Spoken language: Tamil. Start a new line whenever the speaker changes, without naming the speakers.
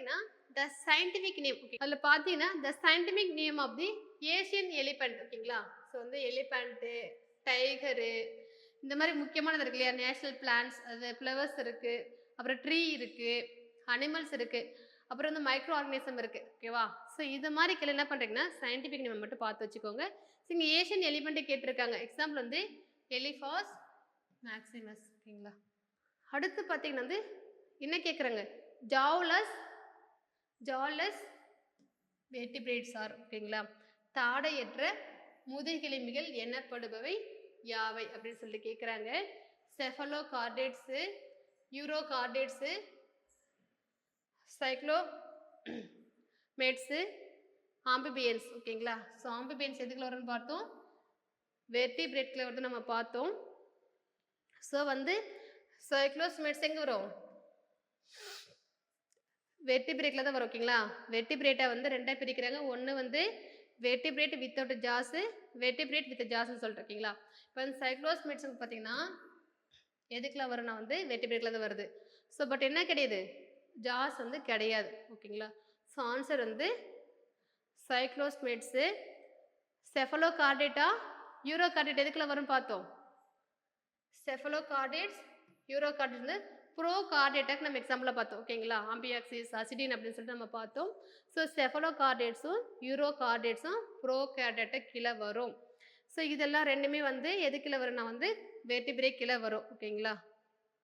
பார்த்தீங்கன்னா த சயின்டிஃபிக் நேம். ஓகே, அதில் பார்த்தீங்கன்னா the scientific name of the Asian elephant. ஓகேங்களா? ஸோ வந்து எலிபெண்ட்டு, டைகரு, இந்த மாதிரி முக்கியமானது இருக்கு இல்லையா? நேஷனல் பிளான்ஸ், அது ஃப்ளவர்ஸ் இருக்கு, அப்புறம் ட்ரீ இருக்கு, அனிமல்ஸ் இருக்கு, அப்புறம் வந்து மைக்ரோ ஆர்கனிசம் இருக்கு. ஓகேவா? ஸோ இது மாதிரி கீழே என்ன பண்ணுறீங்கன்னா சயின்டிஃபிக் நேம் மட்டும் பார்த்து வச்சுக்கோங்க. ஸோ இங்கே ஏஷியன் எலிபெண்ட்டை கேட்டிருக்காங்க. எக்ஸாம்பிள் வந்து எலிஃபாஸ் மேக்ஸிமஸ். ஓகேங்களா? அடுத்து பார்த்தீங்கன்னா வந்து என்ன கேட்குறாங்க? ஜாவ்லஸ் ஜாலஸ் வெர்டிபிரேட்ஸ் ஆர். ஓகேங்களா? தாடையற்ற முதுகெலும்பிகள் எனப்படுபவை யாவை அப்படின்னு சொல்லிட்டு கேட்குறாங்க. செஃபலோகார்டேட்ஸு, யூரோகார்டேட்ஸு, சைக்ளோமேட்ஸு, ஆம்பிபியன்ஸ். ஓகேங்களா? ஸோ ஆம்பிபியன்ஸ் எதுக்குள்ள வரும்னு பார்த்தோம், வெர்டிபிரேட்ல வந்து நம்ம பார்த்தோம். ஸோ வந்து சைக்ளோஸ்மேட்ஸ் எங்கே வரும்? வெர்டிபிரேட்ல தான் வரும். ஓகேங்களா? வெர்டிபிரேட்டை வந்து ரெண்டாக பிரிக்கிறாங்க. ஒன்று வந்து vertebrate without jaws, vertebrate with ஜாஸ்ன்னு சொல்லிட்டு. ஓகேங்களா? இப்போ வந்து சைக்ளோஸ்மேட்ஸ் பார்த்தீங்கன்னா எதுக்குள்ள வரும்னா வந்து வெர்டிபிரேட்ல தான் வருது. ஸோ பட் என்ன கிடையாது, ஜாஸ் வந்து கிடையாது. ஓகேங்களா? ஸோ ஆன்சர் வந்து சைக்ளோஸ்மேட்ஸு. செஃபலோகார்டேட்டா யூரோகார்டேட் எதுக்குள்ள வரும்னு பார்த்தோம், செஃபலோகார்டேட்ஸ், யூரோகார்டேட் வந்து ப்ரோகார்டேட்டாக்கு நம்ம எக்ஸாம்பிளாக பார்த்தோம். ஓகேங்களா? ஆம்பியாக்சிஸ், அசிடின் அப்படின்னு சொல்லிட்டு நம்ம பார்த்தோம். ஸோ செஃபலோகார்டேட்ஸும் யூரோகார்டேட்ஸும் ப்ரோகார்டேட்டை கீழே வரும். ஸோ இதெல்லாம் ரெண்டுமே வந்து எது கீழே வரும்னா வந்து வெர்டிபிரேட் கீழே வரும். ஓகேங்களா?